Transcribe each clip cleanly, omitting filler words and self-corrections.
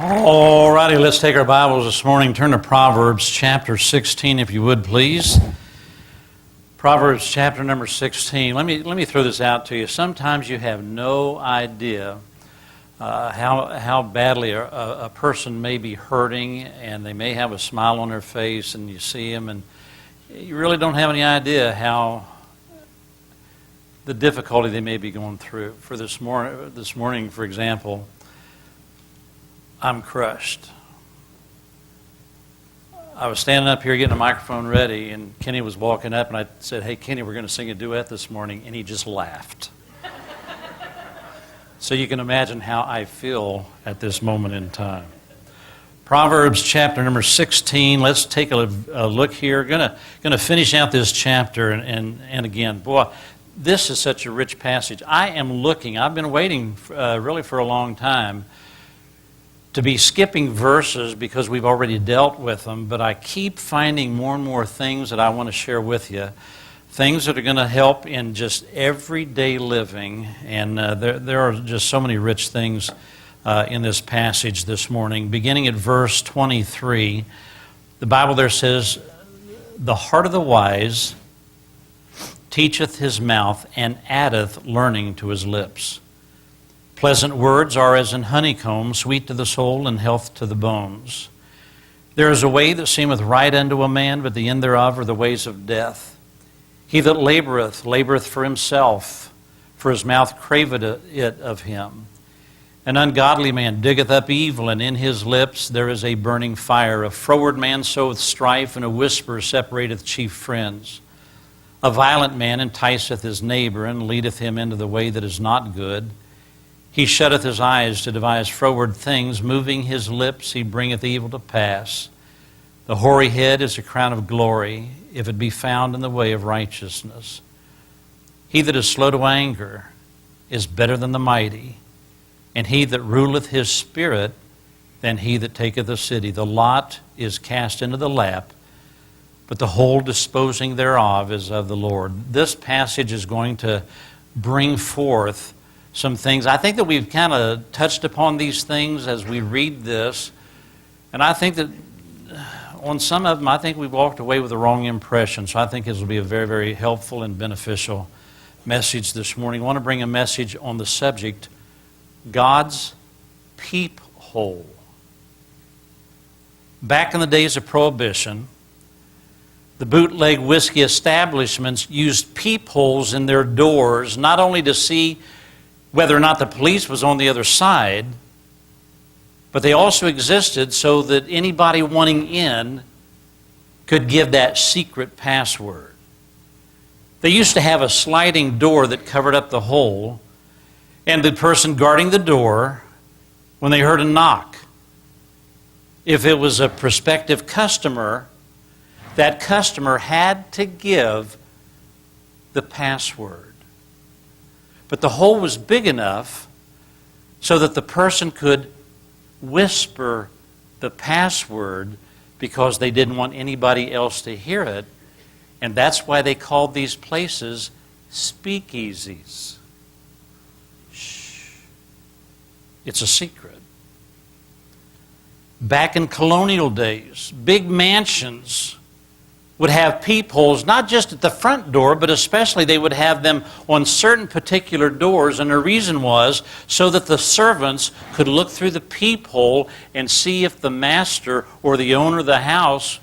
All righty, let's take our Bibles this morning. Turn to Proverbs chapter 16, if you would, please. Proverbs chapter number 16. Let me throw this out to you. Sometimes you have no idea how badly a person may be hurting, and they may have a smile on their face, and you see them, and you really don't have any idea how the difficulty they may be going through. For this morning, for example, I'm crushed. I was standing up here getting a microphone ready, and Kenny was walking up, and I said, "Hey, Kenny, we're going to sing a duet this morning," and he just laughed. So you can imagine how I feel at this moment in time. Proverbs chapter number 16. Let's take a look here. Going to finish out this chapter, and again, boy, this is such a rich passage. I've been waiting really for a long time to be skipping verses because we've already dealt with them, but I keep finding more and more things that I want to share with you, things that are going to help in just everyday living, and there are just so many rich things in this passage this morning. Beginning at verse 23, the Bible there says, "The heart of the wise teacheth his mouth, and addeth learning to his lips. Pleasant words are as an honeycomb, sweet to the soul and health to the bones. There is a way that seemeth right unto a man, but the end thereof are the ways of death. He that laboureth for himself, for his mouth craveth it of him. An ungodly man diggeth up evil, and in his lips there is a burning fire. A froward man soweth strife, and a whisper separateth chief friends. A violent man enticeth his neighbor, and leadeth him into the way that is not good. He shutteth his eyes to devise froward things, moving his lips he bringeth evil to pass. The hoary head is a crown of glory, if it be found in the way of righteousness. He that is slow to anger is better than the mighty, and he that ruleth his spirit than he that taketh a city. The lot is cast into the lap, but the whole disposing thereof is of the Lord." This passage is going to bring forth some things. I think that we've kind of touched upon these things as we read this, and I think that on some of them, I think we've walked away with the wrong impression. So I think this will be a very, very helpful and beneficial message this morning. I want to bring a message on the subject, God's Peephole. Back in the days of Prohibition, the bootleg whiskey establishments used peepholes in their doors, not only to see whether or not the police was on the other side, but they also existed so that anybody wanting in could give that secret password. They used to have a sliding door that covered up the hole, and the person guarding the door, when they heard a knock, if it was a prospective customer, that customer had to give the password. But the hole was big enough so that the person could whisper the password because they didn't want anybody else to hear it. And that's why they called these places speakeasies. Shh. It's a secret. Back in colonial days, big mansions would have peepholes, not just at the front door, but especially they would have them on certain particular doors, and the reason was so that the servants could look through the peephole and see if the master or the owner of the house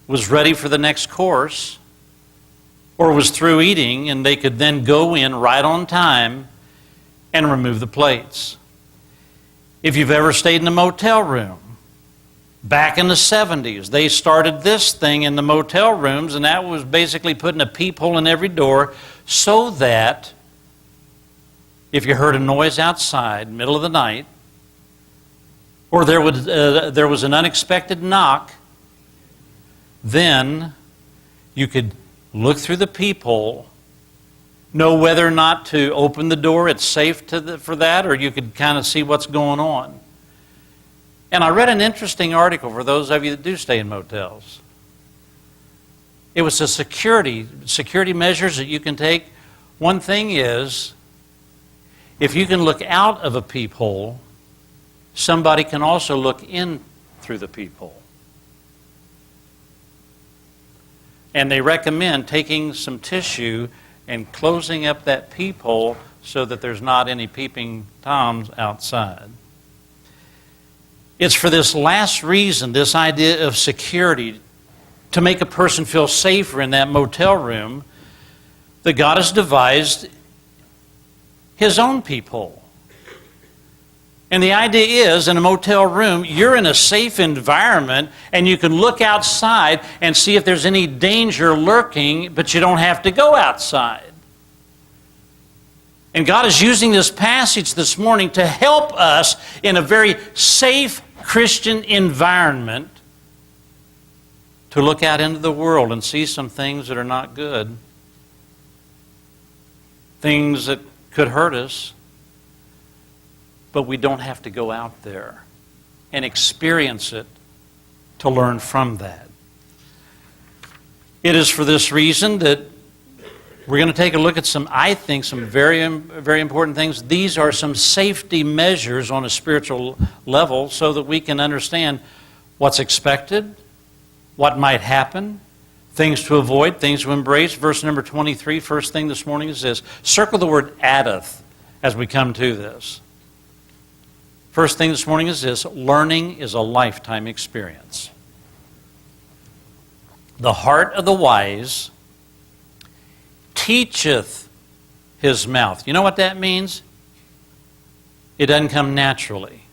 was ready for the next course or was through eating, and they could then go in right on time and remove the plates. If you've ever stayed in a motel room, back in the 70s, they started this thing in the motel rooms, and that was basically putting a peephole in every door so that if you heard a noise outside, middle of the night, or there was an unexpected knock, then you could look through the peephole, know whether or not to open the door, it's safe for that, or you could kind of see what's going on. And I read an interesting article for those of you that do stay in motels. It was the security measures that you can take. One thing is, if you can look out of a peephole, somebody can also look in through the peephole. And they recommend taking some tissue and closing up that peephole so that there's not any peeping toms outside. It's for this last reason, this idea of security, to make a person feel safer in that motel room, that God has devised His own peephole. And the idea is, in a motel room, you're in a safe environment and you can look outside and see if there's any danger lurking, but you don't have to go outside. And God is using this passage this morning to help us in a very safe Christian environment to look out into the world and see some things that are not good, things that could hurt us, but we don't have to go out there and experience it to learn from that. It is for this reason that we're going to take a look at some very, very important things. These are some safety measures on a spiritual level so that we can understand what's expected, what might happen, things to avoid, things to embrace. Verse number 23, first thing this morning is this. Circle the word addeth as we come to this. First thing this morning is this. Learning is a lifetime experience. The heart of the wise teacheth his mouth. You know what that means? It doesn't come naturally.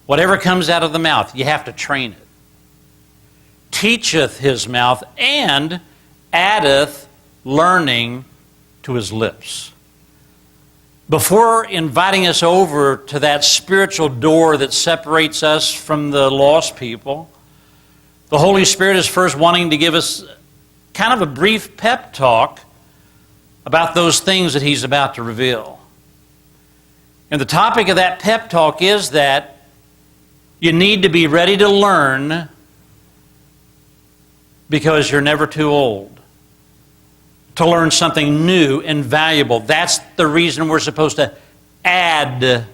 Whatever comes out of the mouth, you have to train it. Teacheth his mouth and addeth learning to his lips. Before inviting us over to that spiritual door that separates us from the lost people, the Holy Spirit is first wanting to give us kind of a brief pep talk about those things that He's about to reveal. And the topic of that pep talk is that you need to be ready to learn because you're never too old to learn something new and valuable. That's the reason we're supposed to add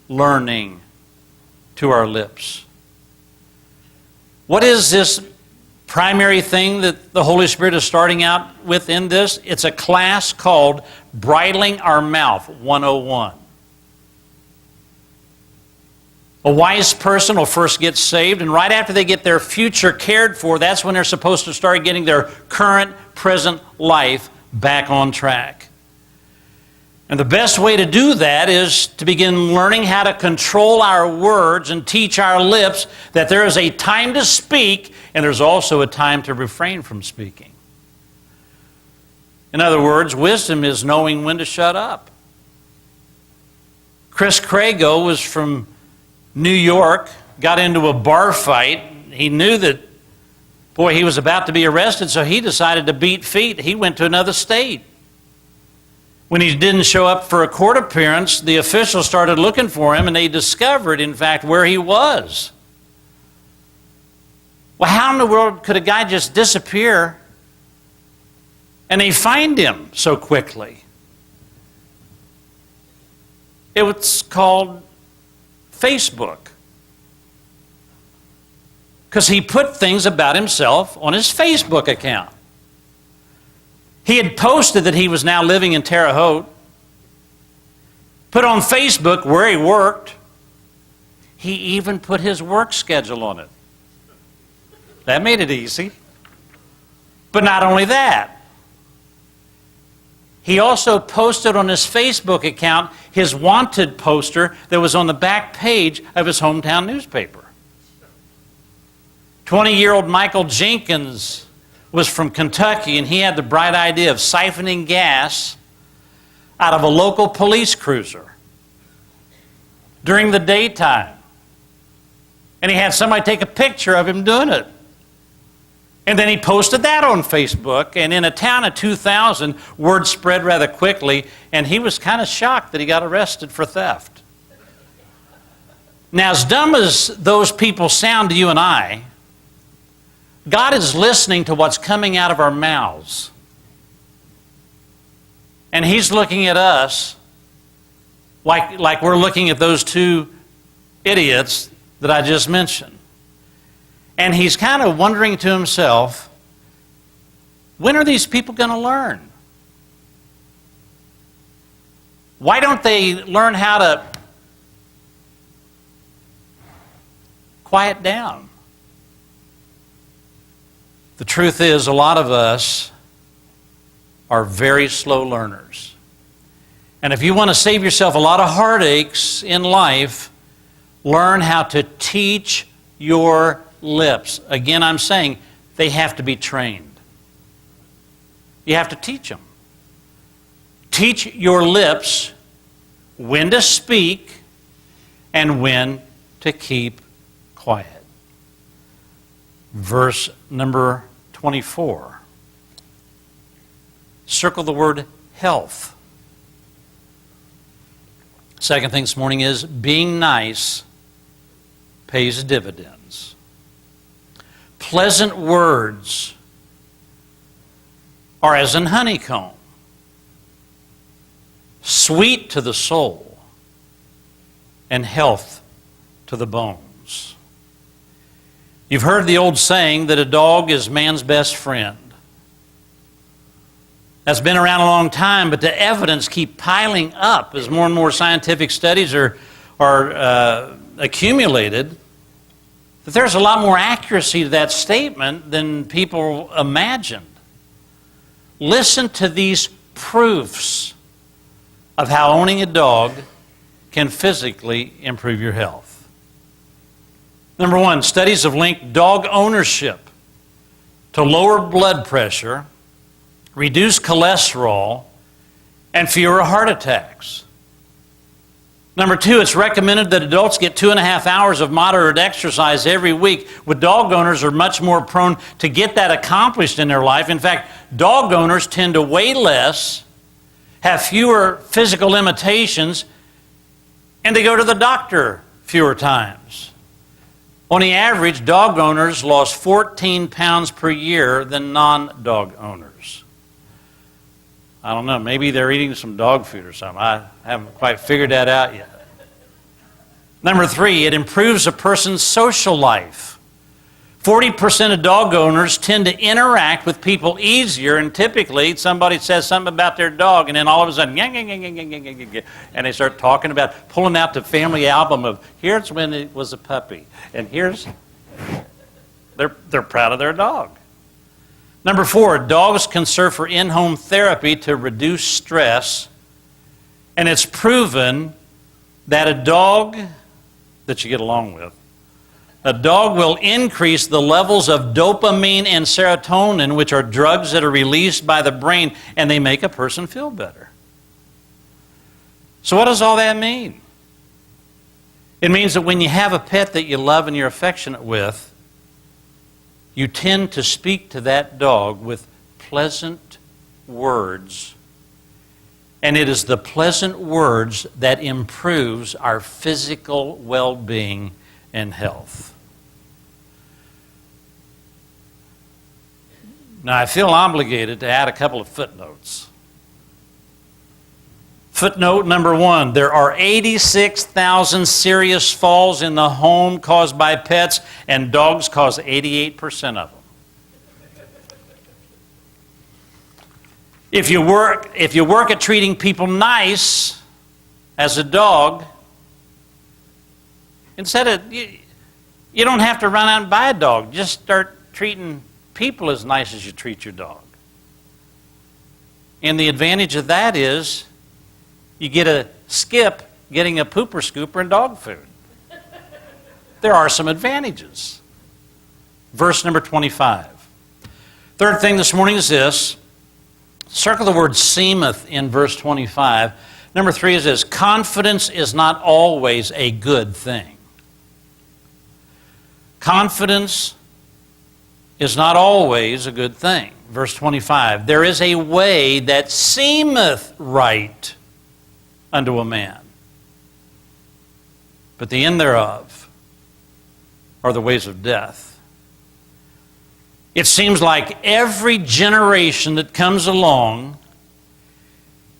learning to our lips. What is this primary thing that the Holy Spirit is starting out with in this? It's a class called Bridling Our Mouth 101. A wise person will first get saved, and right after they get their future cared for, that's when they're supposed to start getting their current, present life back on track. And the best way to do that is to begin learning how to control our words and teach our lips that there is a time to speak and there's also a time to refrain from speaking. In other words, wisdom is knowing when to shut up. Chris Crago was from New York, got into a bar fight. He knew that, boy, he was about to be arrested, so he decided to beat feet. He went to another state. When he didn't show up for a court appearance, the officials started looking for him, and they discovered, in fact, where he was. Well, how in the world could a guy just disappear and they find him so quickly? It was called Facebook, because he put things about himself on his Facebook account. He had posted that he was now living in Terre Haute, put on Facebook where he worked. He even put his work schedule on it. That made it easy. But not only that, he also posted on his Facebook account his wanted poster that was on the back page of his hometown newspaper. 20-year-old Michael Jenkins was from Kentucky, and he had the bright idea of siphoning gas out of a local police cruiser during the daytime. And he had somebody take a picture of him doing it. And then he posted that on Facebook, and in a town of 2,000, word spread rather quickly, and he was kind of shocked that he got arrested for theft. Now, as dumb as those people sound to you and I, God is listening to what's coming out of our mouths. And He's looking at us Like we're looking at those two idiots that I just mentioned. And he's kind of wondering to himself, when are these people going to learn? Why don't they learn how to quiet down? The truth is, a lot of us are very slow learners. And if you want to save yourself a lot of heartaches in life, learn how to teach your lips. Again, I'm saying they have to be trained. You have to teach them. Teach your lips when to speak and when to keep quiet. Verse number 24. Circle the word health. Second thing this morning is being nice pays dividends. Pleasant words are as an honeycomb, sweet to the soul and health to the bones. You've heard the old saying that a dog is man's best friend. That's been around a long time, but the evidence keeps piling up as more and more scientific studies are accumulated, that there's a lot more accuracy to that statement than people imagined. Listen to these proofs of how owning a dog can physically improve your health. Number one, studies have linked dog ownership to lower blood pressure, reduced cholesterol, and fewer heart attacks. Number two, it's recommended that adults get 2.5 hours of moderate exercise every week. With dog owners are much more prone to get that accomplished in their life. In fact, dog owners tend to weigh less, have fewer physical limitations, and they go to the doctor fewer times. On the average, dog owners lost 14 pounds per year than non-dog owners. I don't know, maybe they're eating some dog food or something. I haven't quite figured that out yet. Number three, it improves a person's social life. 40% of dog owners tend to interact with people easier, and typically somebody says something about their dog, and then all of a sudden, and they start talking about pulling out the family album of, here's when it was a puppy, and here's, they're proud of their dog. Number four, dogs can serve for in-home therapy to reduce stress. And it's proven that a dog that you get along with, a dog will increase the levels of dopamine and serotonin, which are drugs that are released by the brain, and they make a person feel better. So what does all that mean? It means that when you have a pet that you love and you're affectionate with, you tend to speak to that dog with pleasant words. And it is the pleasant words that improves our physical well-being and health. Now, I feel obligated to add a couple of footnotes. Footnote number one, there are 86,000 serious falls in the home caused by pets, and dogs cause 88% of them. If you work at treating people nice as a dog, instead of, you don't have to run out and buy a dog. Just start treating people as nice as you treat your dog. And the advantage of that is you get a skip getting a pooper scooper and dog food. There are some advantages. Verse number 25. Third thing this morning is this. Circle the word seemeth in verse 25. Number three is this. Confidence is not always a good thing. Confidence is not always a good thing. Verse 25. There is a way that seemeth right unto a man, but the end thereof are the ways of death. It seems like every generation that comes along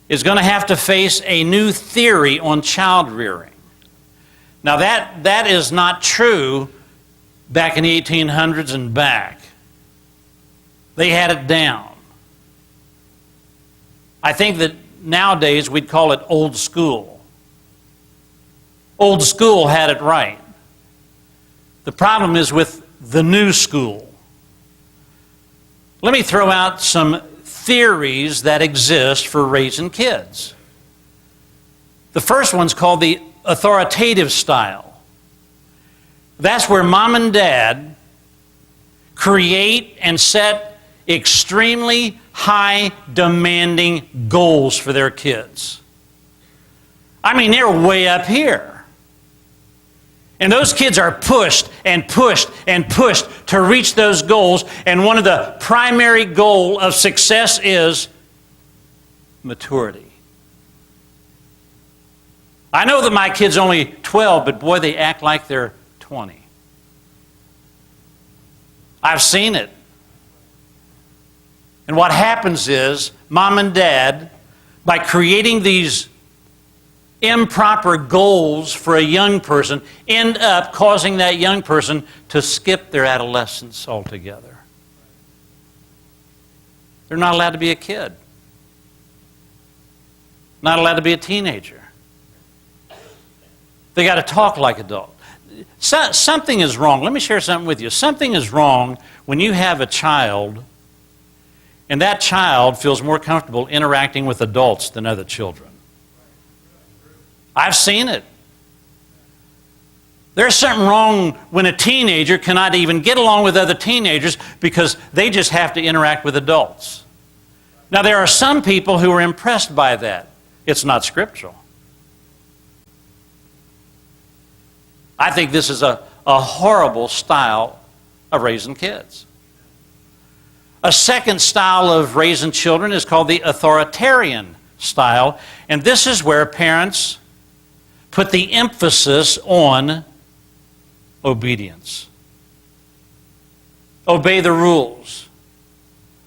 is going to have to face a new theory on child rearing. Now that is not true back in the 1800s and back. They had it down. I think that nowadays we'd call it old school. Old school had it right. The problem is with the new school. Let me throw out some theories that exist for raising kids. The first one's called the authoritative style. That's where mom and dad create and set extremely high demanding goals for their kids. I mean, they're way up here. And those kids are pushed and pushed and pushed to reach those goals. And one of the primary goals of success is maturity. I know that my kid's only 12, but boy, they act like they're 20. I've seen it. And what happens is, mom and dad, by creating these improper goals for a young person, end up causing that young person to skip their adolescence altogether. They're not allowed to be a kid. Not allowed to be a teenager. They got to talk like adults. Something is wrong. Let me share something with you. Something is wrong when you have a child and that child feels more comfortable interacting with adults than other children. I've seen it. There's something wrong when a teenager cannot even get along with other teenagers because they just have to interact with adults. Now, there are some people who are impressed by that. It's not scriptural. I think this is a horrible style of raising kids. A second style of raising children is called the authoritarian style, and this is where parents put the emphasis on obedience. Obey the rules.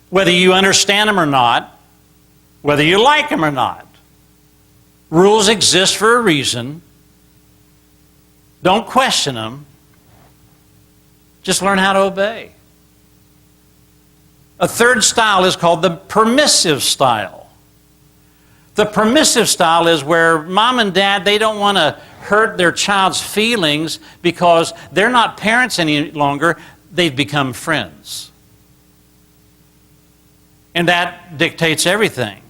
Whether you understand them or not, whether you like them or not. Rules exist for a reason. Don't question them. Just learn how to obey. A third style is called the permissive style. The permissive style is where mom and dad, they don't want to hurt their child's feelings because they're not parents any longer. They've become friends. And that dictates everything.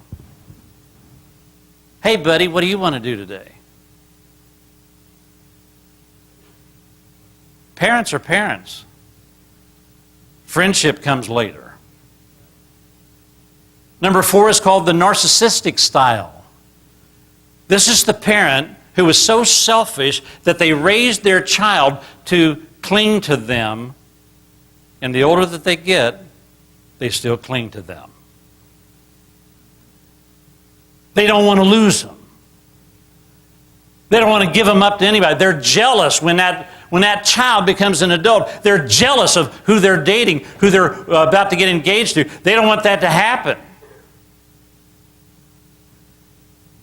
Hey, buddy, what do you want to do today? Parents are parents. Friendship comes later. Number 4 is called the narcissistic style. This is the parent who is so selfish that they raise their child to cling to them, and the older that they get, they still cling to them. They don't want to lose them. They don't want to give them up to anybody. They're jealous when that child becomes an adult. They're jealous of who they're dating, who they're about to get engaged to. They don't want that to happen.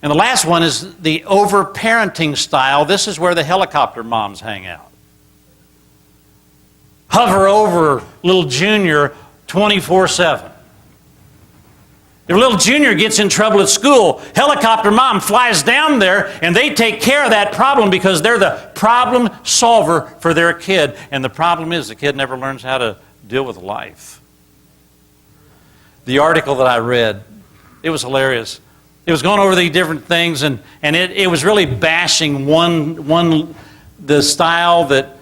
And the last one is the over-parenting style. This is where the helicopter moms hang out. Hover over little Junior 24/7. If little Junior gets in trouble at school, helicopter mom flies down there and they take care of that problem because they're the problem solver for their kid. And the problem is the kid never learns how to deal with life. The article that I read, it was hilarious. It was going over the different things, and it was really bashing the style that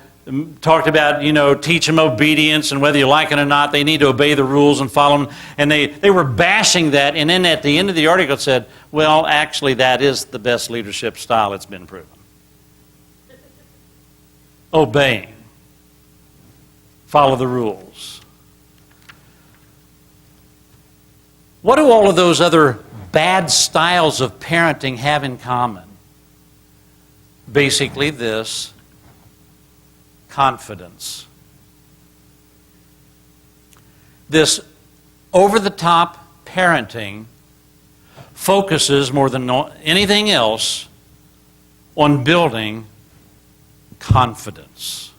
talked about, teach them obedience, and whether you like it or not, they need to obey the rules and follow them. And they were bashing that, and then at the end of the article it said, well, actually, that is the best leadership style. It's been proven. Obeying. Follow the rules. What do all of those other bad styles of parenting have in common? Basically this: confidence. This over-the-top parenting focuses more than anything else on building confidence.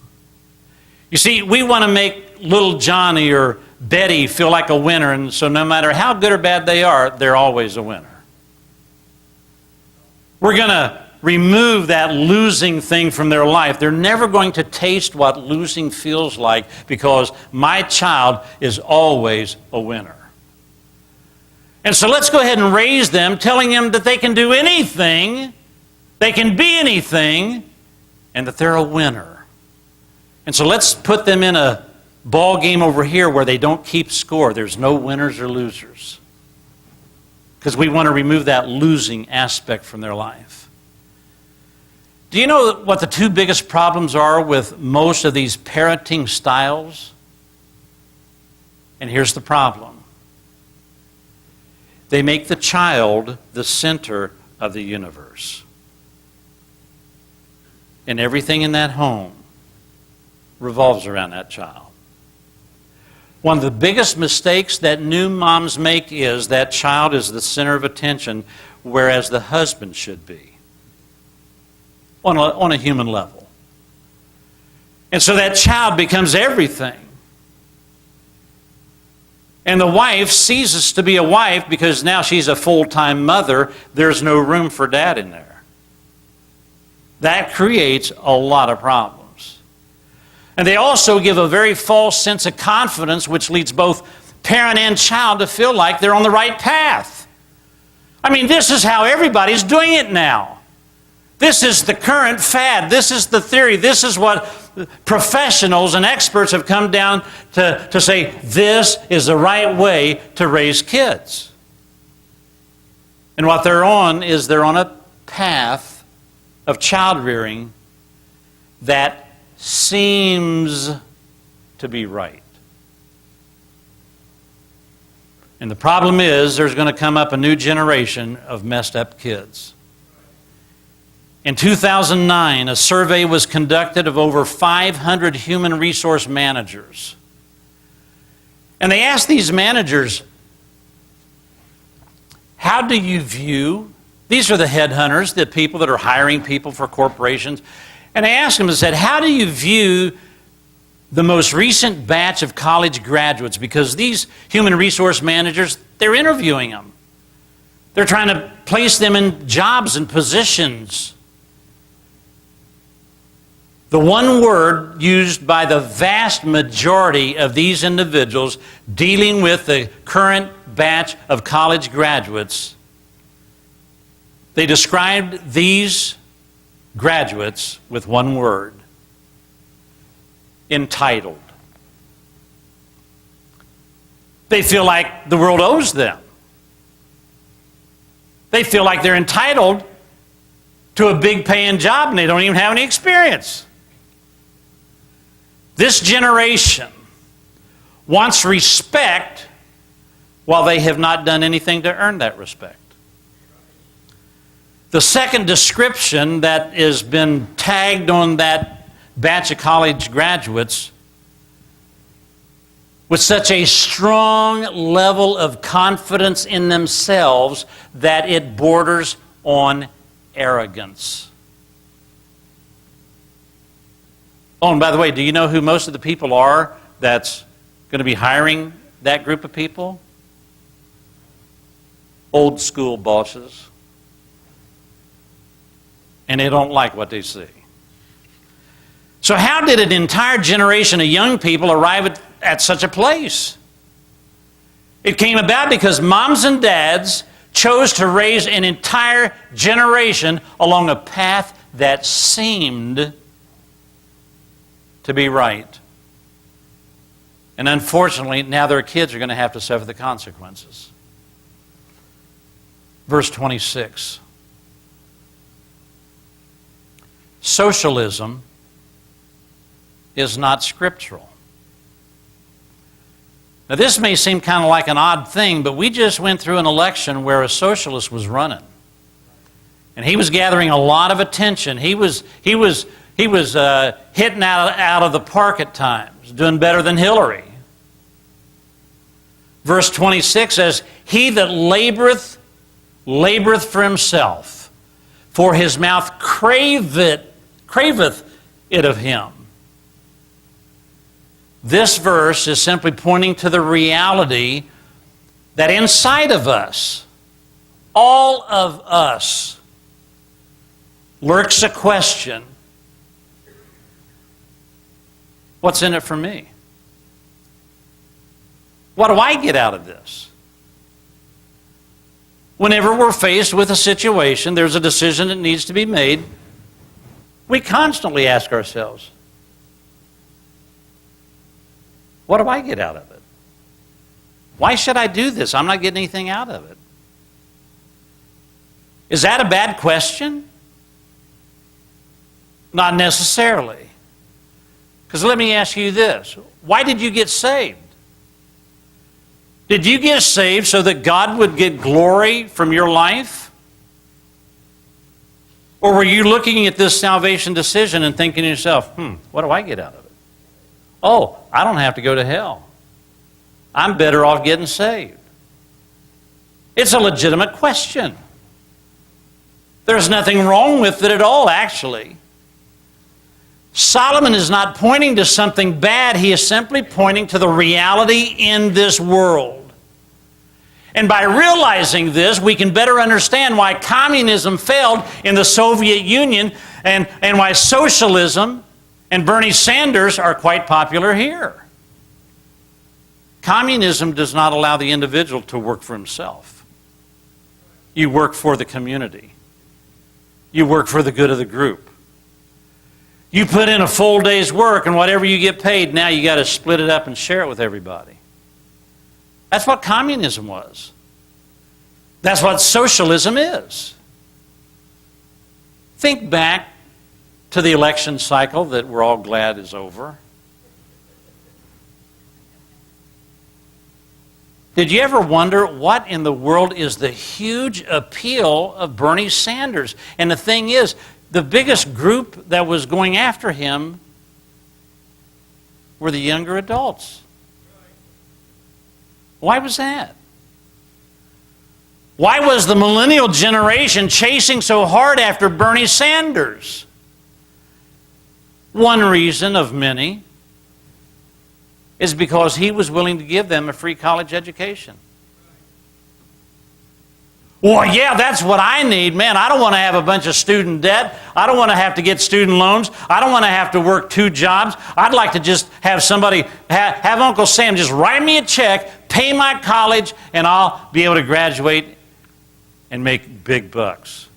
You see, we want to make little Johnny or Betty feel like a winner, and so no matter how good or bad they are, they're always a winner. We're going to remove that losing thing from their life. They're never going to taste what losing feels like because my child is always a winner. And so let's go ahead and raise them, telling them that they can do anything, they can be anything, and that they're a winner. And so let's put them in a ball game over here where they don't keep score. There's no winners or losers. Because we want to remove that losing aspect from their life. Do you know what the two biggest problems are with most of these parenting styles? And here's the problem. They make the child the center of the universe. And everything in that home revolves around that child. One of the biggest mistakes that new moms make is that child is the center of attention, whereas the husband should be, on a human level. And so that child becomes everything. And the wife ceases to be a wife because now she's a full-time mother. There's no room for dad in there. That creates a lot of problems. And they also give a very false sense of confidence, which leads both parent and child to feel like they're on the right path. I mean, this is how everybody's doing it now. This is the current fad. This is the theory. This is what professionals and experts have come down to say, this is the right way to raise kids. And what they're on is they're on a path of child rearing that seems to be right. And the problem is there's going to come up a new generation of messed up kids. In 2009, a survey was conducted of over 500 human resource managers. And they asked these managers, how do you view, these are the headhunters, the people that are hiring people for corporations, and I asked them and said, how do you view the most recent batch of college graduates? Because these human resource managers, they're interviewing them. They're trying to place them in jobs and positions. The one word used by the vast majority of these individuals dealing with the current batch of college graduates, they described these graduates with one word: entitled. They feel like the world owes them. They feel like they're entitled to a big paying job and they don't even have any experience. This generation wants respect while they have not done anything to earn that respect. The second description that has been tagged on that batch of college graduates with such a strong level of confidence in themselves that it borders on arrogance. Oh, and by the way, do you know who most of the people are that's going to be hiring that group of people? Old school bosses. And they don't like what they see. So how did an entire generation of young people arrive at such a place? It came about because moms and dads chose to raise an entire generation along a path that seemed to be right. And unfortunately, now their kids are going to have to suffer the consequences. Verse 26. Socialism is not scriptural. Now this may seem kind of like an odd thing, but we just went through an election where a socialist was running. And he was gathering a lot of attention. He was hitting out of the park at times, doing better than Hillary. Verse 26 says, "He that laboreth laboreth for himself, for his mouth craveth it of him. This verse is simply pointing to the reality that inside of us, all of us, lurks a question. What's in it for me? What do I get out of this? Whenever we're faced with a situation, there's a decision that needs to be made, we constantly ask ourselves, what do I get out of it? Why should I do this? I'm not getting anything out of it. Is that a bad question? Not necessarily. Because let me ask you this. Why did you get saved? Did you get saved so that God would get glory from your life? Or were you looking at this salvation decision and thinking to yourself, what do I get out of it? Oh, I don't have to go to hell. I'm better off getting saved. It's a legitimate question. There's nothing wrong with it at all, actually. Solomon is not pointing to something bad. He is simply pointing to the reality in this world. And by realizing this, we can better understand why communism failed in the Soviet Union and why socialism and Bernie Sanders are quite popular here. Communism does not allow the individual to work for himself. You work for the community. You work for the good of the group. You put in a full day's work, and whatever you get paid, now you got to split it up and share it with everybody. That's what communism was. That's what socialism is. Think back to the election cycle that we're all glad is over. Did you ever wonder what in the world is the huge appeal of Bernie Sanders? And the thing is, the biggest group that was going after him were the younger adults. Why was that? Why was the millennial generation chasing so hard after Bernie Sanders? One reason of many is because he was willing to give them a free college education. Well, yeah, that's what I need. Man, I don't want to have a bunch of student debt. I don't want to have to get student loans. I don't want to have to work 2 jobs. I'd like to just have somebody, have Uncle Sam just write me a check, pay my college, and I'll be able to graduate and make big bucks.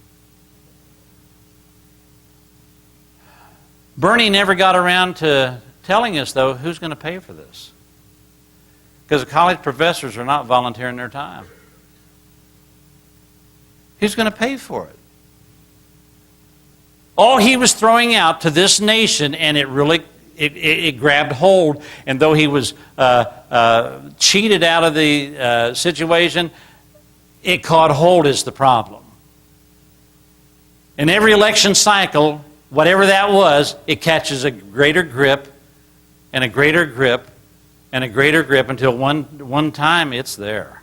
Bernie never got around to telling us, though, who's going to pay for this. Because the college professors are not volunteering their time. Who's going to pay for it? All he was throwing out to this nation, and it really it grabbed hold, and though he was cheated out of the situation, it caught hold is the problem. In every election cycle, whatever that was, it catches a greater grip and a greater grip and a greater grip until one time it's there.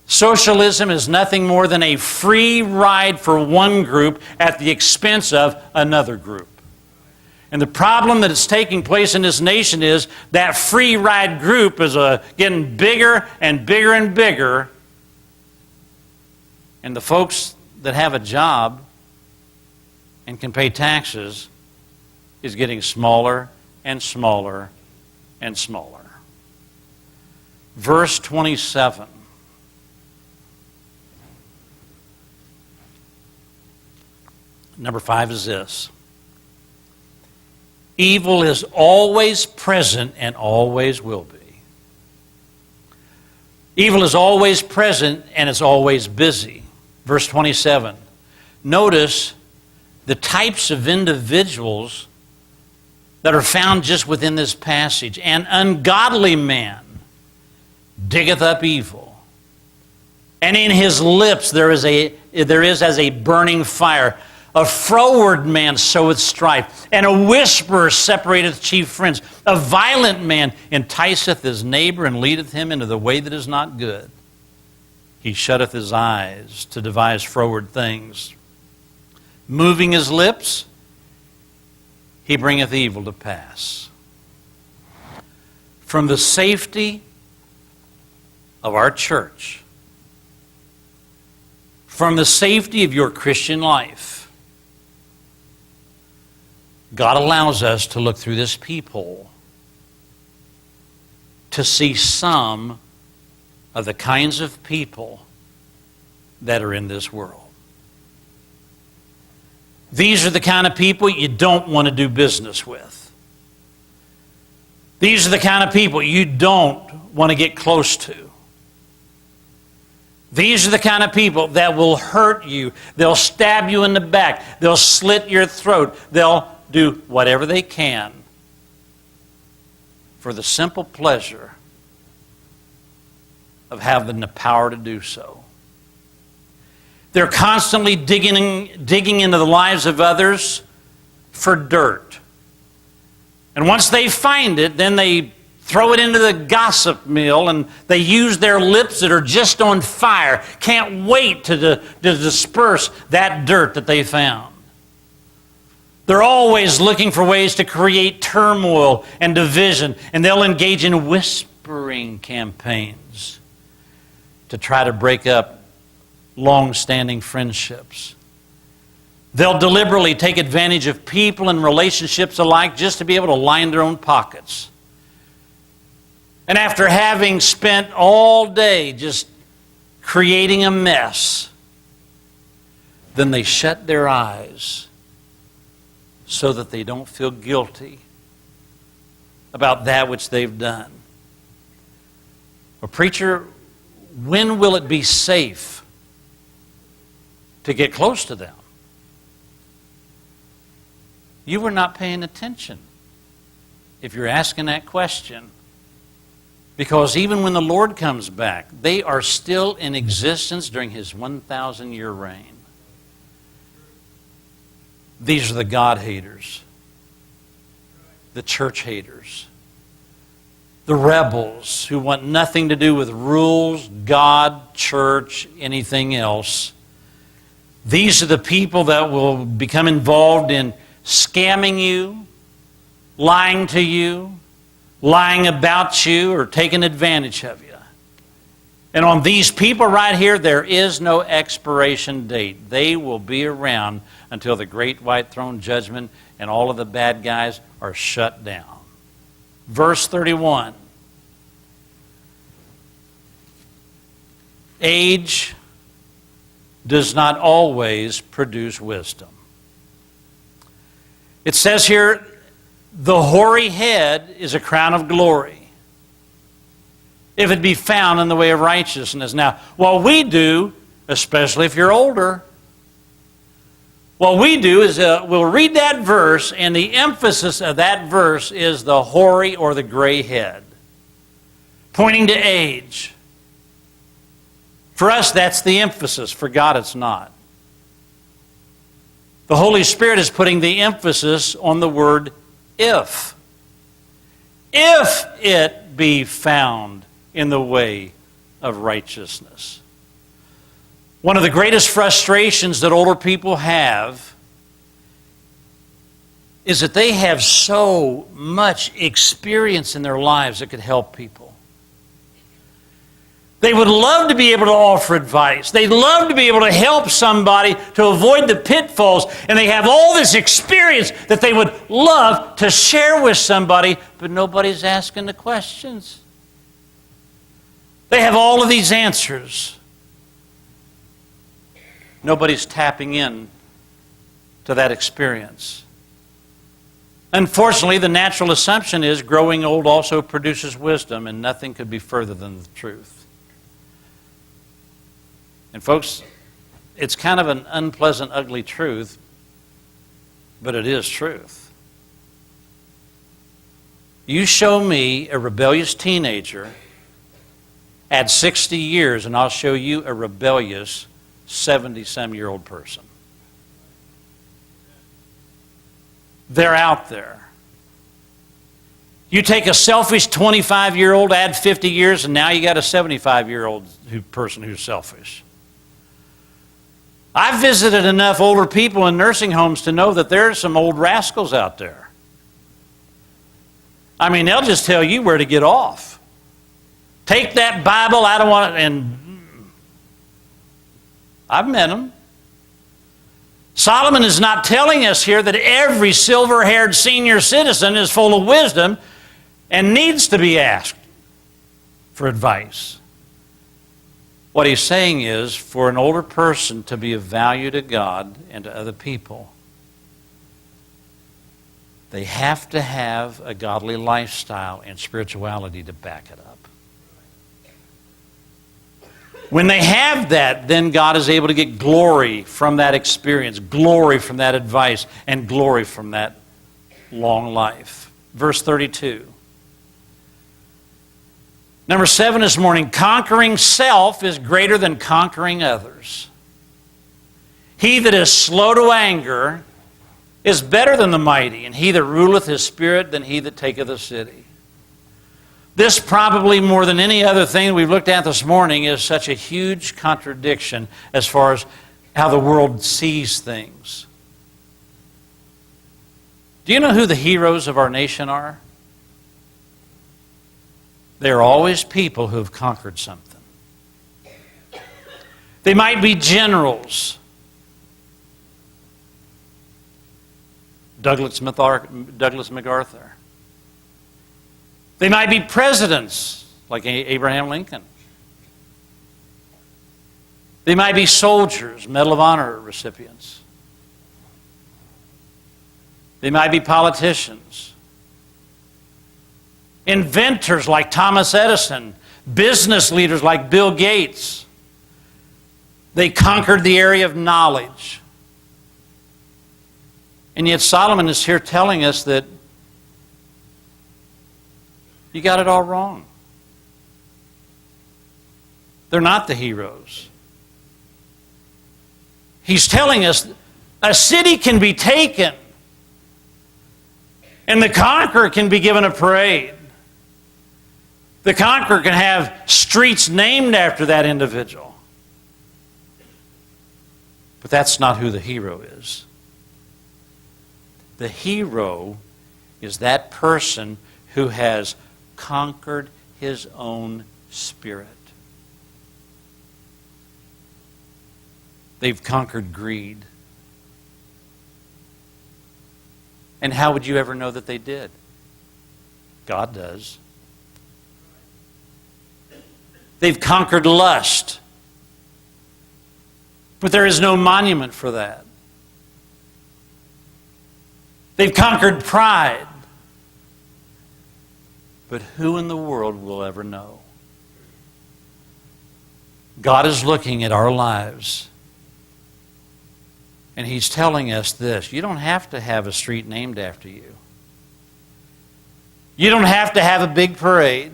Socialism is nothing more than a free ride for one group at the expense of another group. And the problem that is taking place in this nation is that free ride group is getting bigger and bigger and bigger. And the folks that have a job and can pay taxes is getting smaller and smaller and smaller. Verse 27. Number 5 is this. Evil is always present and always will be. Evil is always present and it's always busy. Verse 27. Notice the types of individuals that are found just within this passage. An ungodly man diggeth up evil, and in his lips there is as a burning fire. A froward man soweth strife, and a whisperer separateth chief friends. A violent man enticeth his neighbor and leadeth him into the way that is not good. He shutteth his eyes to devise froward things. Moving his lips, he bringeth evil to pass. From the safety of our church, from the safety of your Christian life, God allows us to look through this peephole to see some of the kinds of people that are in this world. These are the kind of people you don't want to do business with. These are the kind of people you don't want to get close to. These are the kind of people that will hurt you. They'll stab you in the back. They'll slit your throat. They'll do whatever they can for the simple pleasure of having the power to do so. They're constantly digging into the lives of others for dirt. And once they find it, then they throw it into the gossip mill, and they use their lips that are just on fire. Can't wait to disperse that dirt that they found. They're always looking for ways to create turmoil and division, and they'll engage in whispering campaigns to try to break up long-standing friendships. They'll deliberately take advantage of people and relationships alike just to be able to line their own pockets. And after having spent all day just creating a mess, then they shut their eyes so that they don't feel guilty about that which they've done. Well, preacher, when will it be safe to get close to them? You were not paying attention if you're asking that question. Because even when the Lord comes back, they are still in existence during His 1,000-year reign. These are the God haters, the church haters, the rebels who want nothing to do with rules, God, church, anything else. These are the people that will become involved in scamming you, lying to you, lying about you, or taking advantage of you. And on these people right here, there is no expiration date. They will be around until the great white throne judgment and all of the bad guys are shut down. Verse 31. Age does not always produce wisdom. It says here, the hoary head is a crown of glory, if it be found in the way of righteousness. Now, what we do, especially if you're older, what we do is we'll read that verse, and the emphasis of that verse is the hoary or the gray head, pointing to age. For us, that's the emphasis. For God, it's not. The Holy Spirit is putting the emphasis on the word if. If it be found in the way of righteousness. One of the greatest frustrations that older people have is that they have so much experience in their lives that could help people. They would love to be able to offer advice. They'd love to be able to help somebody to avoid the pitfalls. And they have all this experience that they would love to share with somebody, but nobody's asking the questions. They have all of these answers. Nobody's tapping in to that experience. Unfortunately, the natural assumption is growing old also produces wisdom, and nothing could be further than the truth. And folks, it's kind of an unpleasant, ugly truth, but it is truth. You show me a rebellious teenager at 60 years, and I'll show you a rebellious 70-some-year-old person. They're out there. You take a selfish 25-year-old, add 50 years, and now you got a 75-year-old person who's selfish. I've visited enough older people in nursing homes to know that there are some old rascals out there. I mean, they'll just tell you where to get off. Take that Bible, I don't want it, and I've met them. Solomon is not telling us here that every silver-haired senior citizen is full of wisdom and needs to be asked for advice. What he's saying is, for an older person to be of value to God and to other people, they have to have a godly lifestyle and spirituality to back it up. When they have that, then God is able to get glory from that experience, glory from that advice, and glory from that long life. Verse 32. Number 7 this morning, conquering self is greater than conquering others. He that is slow to anger is better than the mighty, and he that ruleth his spirit than he that taketh a city. This probably more than any other thing we've looked at this morning is such a huge contradiction as far as how the world sees things. Do you know who the heroes of our nation are? They're always people who have conquered something. They might be generals. Douglas MacArthur. They might be presidents, like Abraham Lincoln. They might be soldiers, Medal of Honor recipients. They might be politicians. Inventors like Thomas Edison, business leaders like Bill Gates. They conquered the area of knowledge. And yet Solomon is here telling us that you got it all wrong. They're not the heroes. He's telling us a city can be taken and the conqueror can be given a parade. The conqueror can have streets named after that individual. But that's not who the hero is. The hero is that person who has conquered his own spirit. They've conquered greed. And how would you ever know that they did? God does. They've conquered lust. But there is no monument for that. They've conquered pride. But who in the world will ever know? God is looking at our lives. And He's telling us this. You don't have to have a street named after you. You don't have to have a big parade.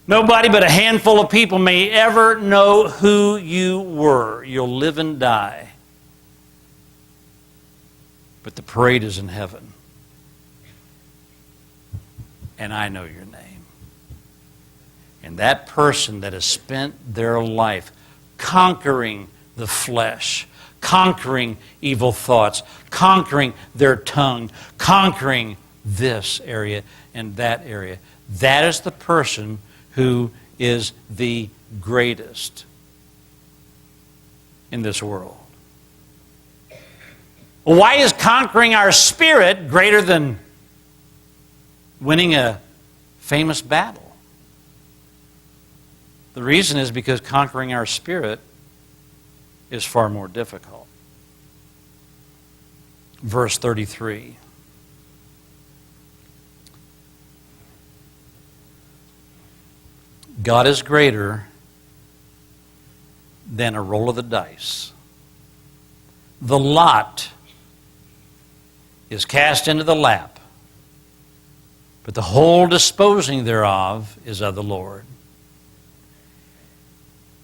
Nobody but a handful of people may ever know who you were. You'll live and die. But the parade is in heaven. And I know your name. And that person that has spent their life conquering the flesh, conquering evil thoughts, conquering their tongue, conquering this area and that area, that is the person who is the greatest in this world. Why is conquering our spirit greater than winning a famous battle? The reason is because conquering our spirit is far more difficult. Verse 33. God is greater than a roll of the dice. The lot is cast into the lap, but the whole disposing thereof is of the Lord.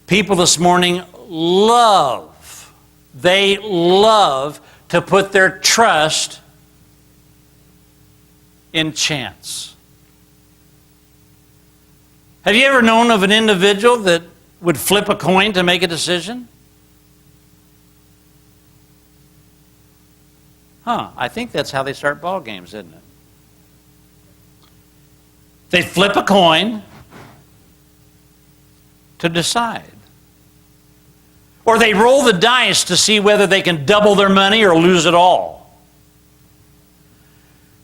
People this morning love to put their trust in chance. Have you ever known of an individual that would flip a coin to make a decision? I think that's how they start ball games, isn't it? They flip a coin to decide. Or they roll the dice to see whether they can double their money or lose it all.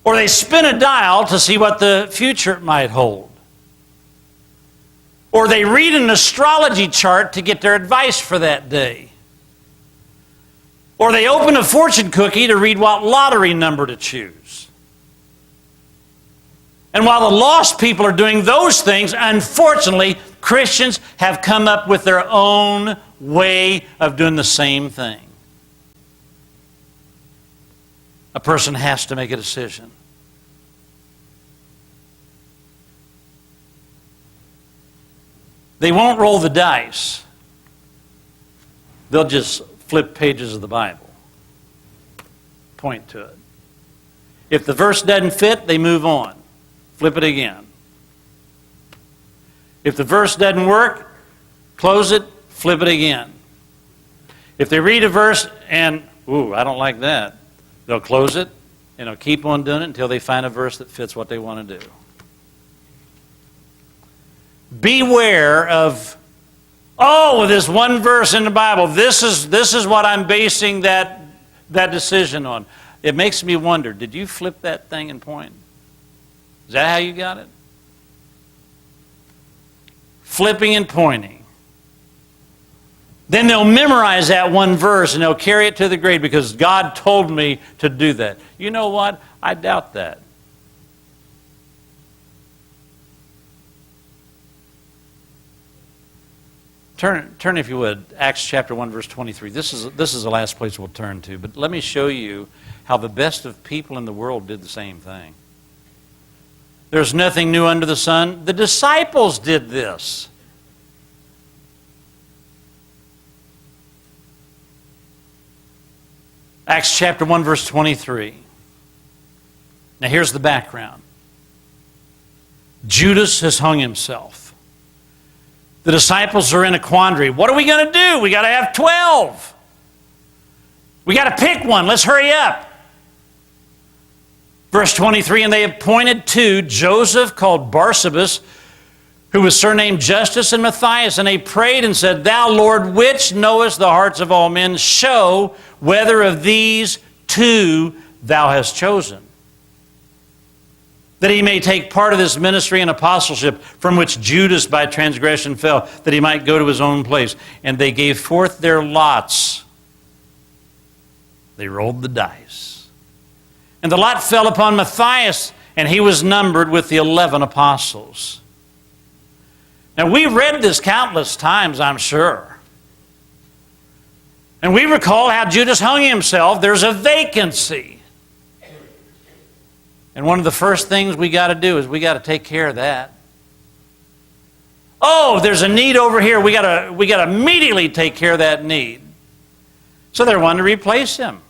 Or they spin a dial to see what the future might hold. Or they read an astrology chart to get their advice for that day. Or they open a fortune cookie to read what lottery number to choose. And while the lost people are doing those things, unfortunately, Christians have come up with their own way of doing the same thing. A person has to make a decision. They won't roll the dice. They'll just flip pages of the Bible. Point to it. If the verse doesn't fit, they move on. Flip it again. If the verse doesn't work, close it, flip it again. If they read a verse and, I don't like that, they'll close it and they'll keep on doing it until they find a verse that fits what they want to do. Beware of, this one verse in the Bible, this is what I'm basing that decision on. It makes me wonder, did you flip that thing and point? Is that how you got it? Flipping and pointing. Then they'll memorize that one verse and they'll carry it to the grave because God told me to do that. You know what? I doubt that. Turn, if you would, Acts chapter 1, verse 23. This is the last place we'll turn to. But let me show you how the best of people in the world did the same thing. There's nothing new under the sun. The disciples did this. Acts chapter 1, verse 23. Now here's the background. Judas has hung himself. The disciples are in a quandary. What are we going to do? We got to have 12. We got to pick one. Let's hurry up. Verse 23, and they appointed two, Joseph called Barsabas, who was surnamed Justus, and Matthias. And they prayed and said, Thou, Lord, which knowest the hearts of all men, show whether of these two thou hast chosen, that he may take part of this ministry and apostleship from which Judas by transgression fell, that he might go to his own place. And they gave forth their lots. They rolled the dice. And the lot fell upon Matthias, and he was numbered with the 11 apostles. Now, we've read this countless times, I'm sure. And we recall how Judas hung himself. There's a vacancy. And one of the first things we got to do is we got to take care of that. There's a need over here. We got to immediately take care of that need. So they wanted to replace him.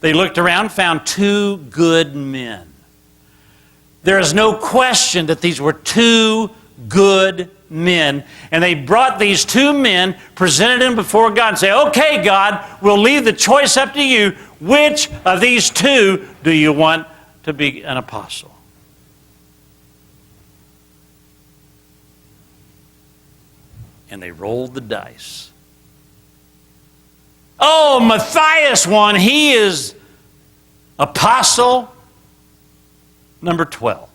They looked around, found two good men. There is no question that these were two good men. And they brought these two men, presented them before God, and say, okay, God, we'll leave the choice up to you. Which of these two do you want to be an apostle? And they rolled the dice. Matthias won. He is apostle number 12.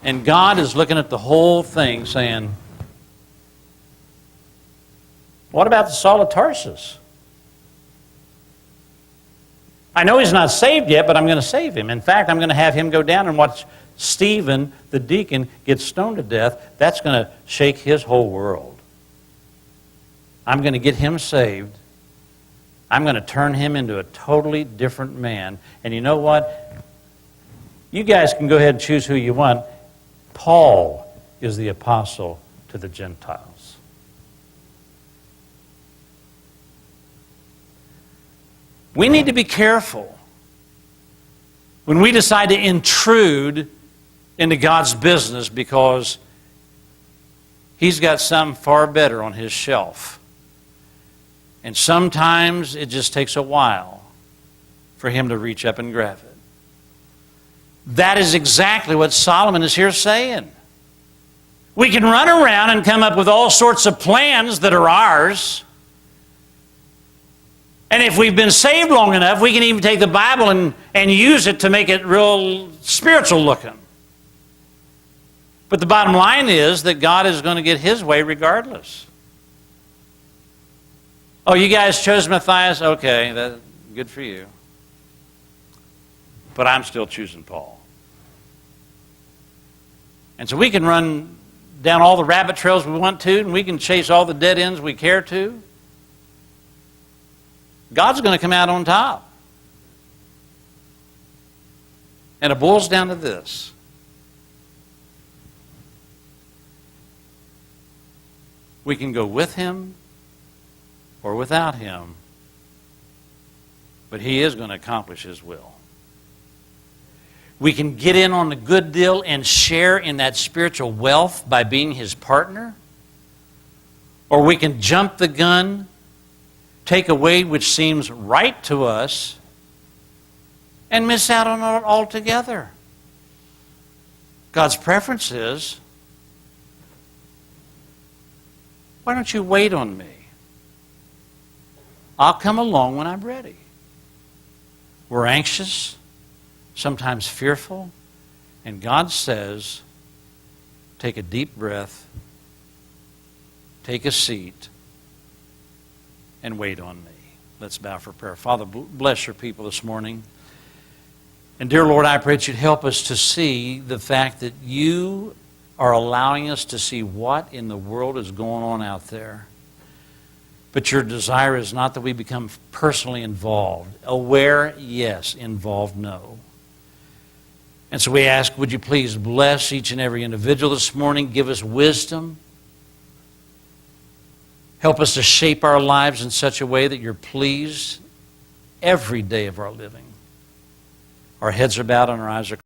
And God is looking at the whole thing saying, what about the Saul of Tarsus? I know he's not saved yet, but I'm going to save him. In fact, I'm going to have him go down and watch Stephen, the deacon, get stoned to death. That's going to shake his whole world. I'm going to get him saved. I'm going to turn him into a totally different man. And you know what? You guys can go ahead and choose who you want. Paul is the apostle to the Gentiles. We need to be careful When we decide to intrude into God's business because He's got something far better on His shelf. And sometimes it just takes a while for Him to reach up and grab it. That is exactly what Solomon is here saying. We can run around and come up with all sorts of plans that are ours. And if we've been saved long enough, we can even take the Bible and use it to make it real spiritual looking. But the bottom line is that God is going to get His way regardless. Oh, you guys chose Matthias? Okay, that's good for you. But I'm still choosing Paul. And so we can run down all the rabbit trails we want to, and we can chase all the dead ends we care to. God's going to come out on top. And it boils down to this. We can go with Him or without Him, but He is going to accomplish His will. We can get in on the good deal and share in that spiritual wealth by being His partner, or we can jump the gun, take a way which seems right to us, and miss out on it altogether. God's preference is, why don't you wait on me? I'll come along when I'm ready. We're anxious, sometimes fearful, and God says, take a deep breath, take a seat, and wait on me. Let's bow for prayer. Father, bless your people this morning. And dear Lord, I pray that you'd help us to see the fact that you are allowing us to see what in the world is going on out there. But your desire is not that we become personally involved. Aware, yes. Involved, no. And so we ask, would you please bless each and every individual this morning, give us wisdom, help us to shape our lives in such a way that you're pleased every day of our living. Our heads are bowed and our eyes are closed.